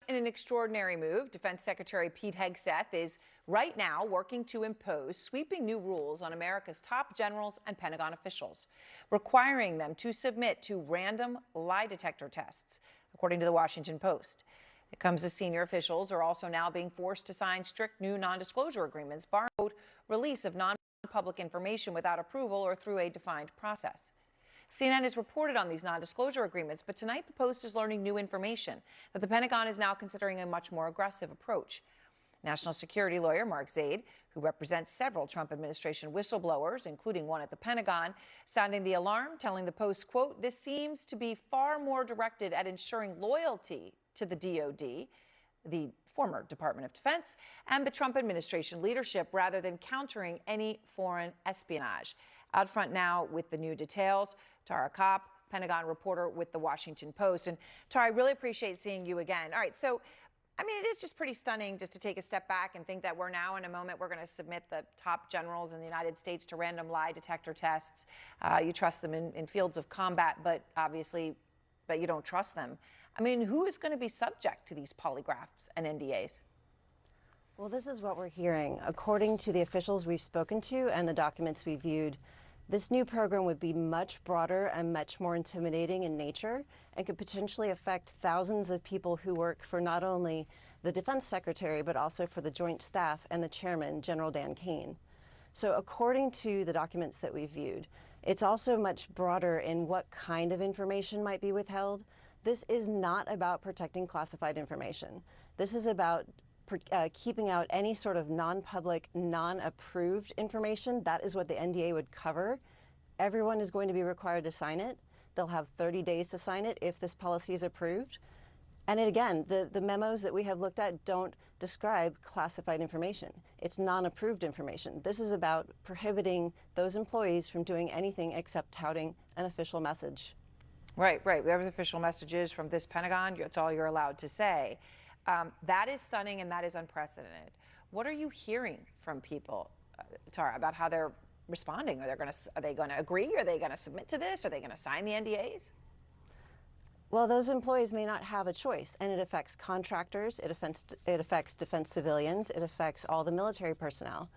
In an extraordinary move, Defense Secretary Pete Hegseth is right now working to impose sweeping new rules on America's top generals and Pentagon officials, requiring them to submit to random lie detector tests, according to the Washington Post. It comes as senior officials are also now being forced to sign strict new non-disclosure agreements, barring release of non-public information without approval or through a defined process. CNN has reported on these non-disclosure agreements, but tonight the Post is learning new information that the Pentagon is now considering a much more aggressive approach. National security lawyer Mark Zaid, who represents several Trump administration whistleblowers, including one at the Pentagon, sounding the alarm, telling the Post, quote, "This seems to be far more directed at ensuring loyalty to the DOD, the former Department of Defense, and the Trump administration leadership rather than countering any foreign espionage." Out front now with the new details, Tara Kopp, Pentagon reporter with the Washington Post. And Tara, I really appreciate seeing you again. All right, so, I mean, it is just pretty stunning just to take a step back and think that we're now in a moment we're going to submit the top generals in the United States to random lie detector tests. You trust them in fields of combat, but you don't trust them. I mean, who is going to be subject to these polygraphs and NDAs? Well, this is what we're hearing. According to the officials we've spoken to and the documents we viewed, this new program would be much broader and much more intimidating in nature and could potentially affect thousands of people who work for not only the Defense Secretary, but also for the Joint Staff and the Chairman, General Dan Kane. So according to the documents that we viewed, it's also much broader in what kind of information might be withheld. This is not about protecting classified information. This is about keeping out any sort of non-public, non-approved information. That is what the NDA would cover. Everyone is going to be required to sign it. They'll have 30 days to sign it if this policy is approved. And again, the memos that we have looked at don't describe classified information. It's non-approved information. This is about prohibiting those employees from doing anything except touting an official message. Right. Whatever the official message is from this Pentagon, that's all you're allowed to say. That is stunning and that is unprecedented. What are you hearing from people, Tara, about how they're responding? Are they going to agree? Are they going to submit to this? Are they going to sign the NDAs? Well, those employees may not have a choice, and it affects contractors, it affects defense civilians, it affects all the military personnel.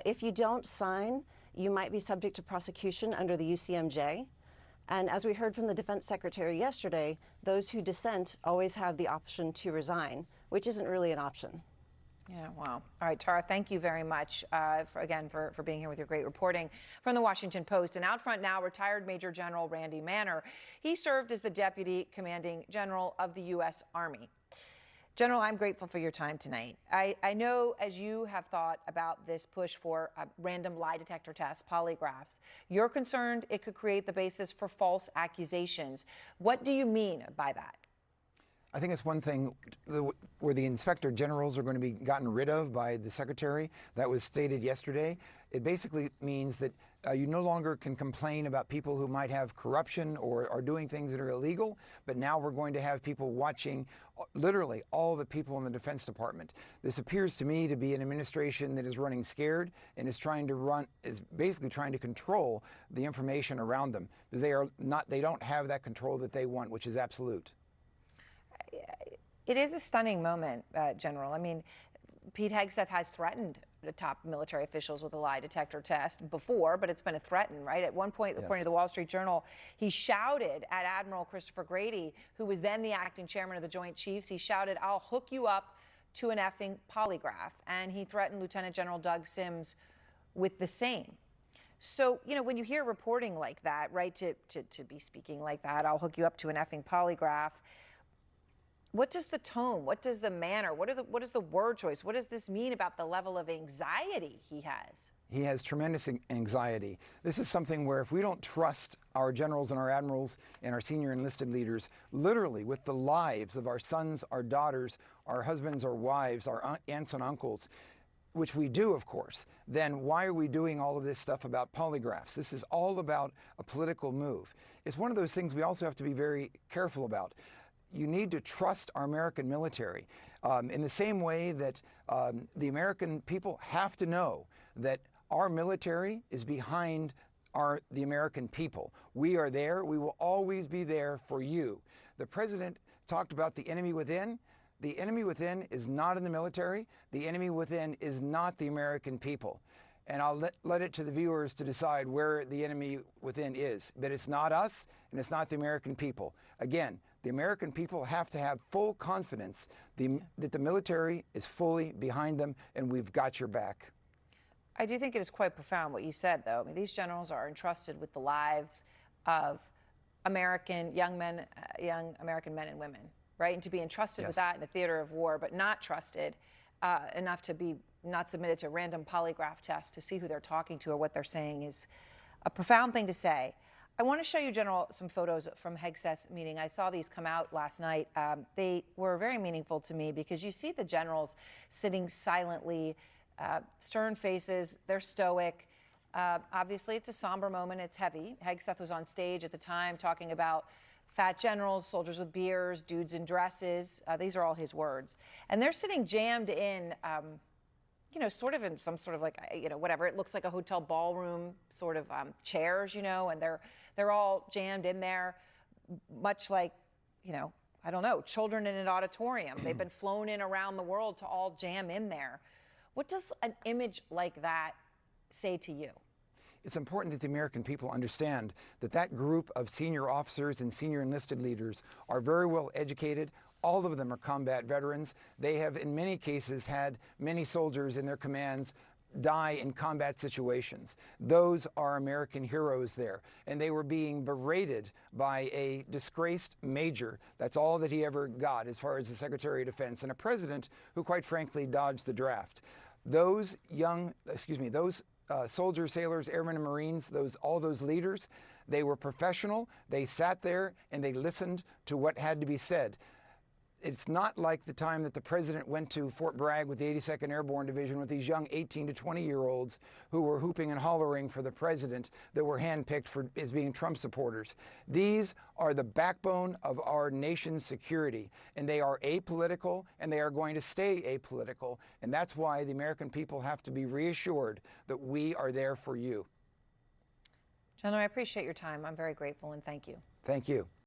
If you don't sign, you might be subject to prosecution under the UCMJ. And as we heard from the Defense Secretary yesterday, those who dissent always have the option to resign, which isn't really an option. Yeah, wow. All right, Tara, thank you very much for being here with your great reporting from the Washington Post. And out front now, retired Major General Randy Manner. He served as the Deputy Commanding General of the U.S. Army. General, I'm grateful for your time tonight. I know as you have thought about this push for random lie detector tests, polygraphs, you're concerned it could create the basis for false accusations. What do you mean by that? I think it's one thing where the inspector generals are going to be gotten rid of by the secretary. That was stated yesterday. It basically means that you no longer can complain about people who might have corruption or are doing things that are illegal, but now we're going to have people watching literally all the people in the Defense Department. This appears to me to be an administration that is running scared and is basically trying to control the information around them, because they don't have that control that they want, which is absolute. It is a stunning moment, General. I mean, Pete Hegseth has threatened the top military officials with a lie detector test before, but it's been a threat, right? At one point, according to the Wall Street Journal, he shouted at Admiral Christopher Grady, who was then the acting chairman of the Joint Chiefs, he shouted, "I'll hook you up to an effing polygraph." And he threatened Lieutenant General Doug Sims with the same. So, you know, when you hear reporting like that, right, to be speaking like that, "I'll hook you up to an effing polygraph," what does the tone, what does the manner, what is the word choice, what does this mean about the level of anxiety he has? He has tremendous anxiety. This is something where if we don't trust our generals and our admirals and our senior enlisted leaders, literally with the lives of our sons, our daughters, our husbands, our wives, our aunts and uncles, which we do, of course, then why are we doing all of this stuff about polygraphs? This is all about a political move. It's one of those things we also have to be very careful about. You need to trust our American military in the same way that the American people have to know that our military is behind the American people. We are there. We will always be there for you. The president talked about the enemy within. The enemy within is not in the military. The enemy within is not the American people. And I'll let it to the viewers to decide where the enemy within is. But it's not us, and it's not the American people. Again, the American people have to have full confidence that the military is fully behind them, and we've got your back. I do think it is quite profound what you said, though. I mean, these generals are entrusted with the lives of young American men and women, right? And to be entrusted with that in a theater of war, but not trusted enough to be not submitted to a random polygraph test to see who they're talking to or what they're saying is a profound thing to say. I want to show you, General, some photos from Hegseth's meeting. I saw these come out last night. They were very meaningful to me because you see the generals sitting silently, stern faces, they're stoic. Obviously, it's a somber moment. It's heavy. Hegseth was on stage at the time talking about fat generals, soldiers with beers, dudes in dresses. These are all his words. And they're sitting jammed in, sort of in some sort of like, whatever. It looks like a hotel ballroom sort of chairs, and they're all jammed in there, much like, I don't know, children in an auditorium. They've been flown in around the world to all jam in there. What does an image like that say to you? It's important that the American people understand that that group of senior officers and senior enlisted leaders are very well educated. All of them are combat veterans. They have, in many cases, had many soldiers in their commands die in combat situations. Those are American heroes there. And they were being berated by a disgraced major. That's all that he ever got as far as the Secretary of Defense, and a president who, quite frankly, dodged the draft. Those soldiers, sailors, airmen, and Marines, all those leaders, they were professional. They sat there and they listened to what had to be said. It's not like the time that the president went to Fort Bragg with the 82nd Airborne Division with these young 18 to 20-year-olds who were hooping and hollering for the president that were handpicked as being Trump supporters. These are the backbone of our nation's security, and they are apolitical, and they are going to stay apolitical. And that's why the American people have to be reassured that we are there for you. General, I appreciate your time. I'm very grateful, and thank you. Thank you.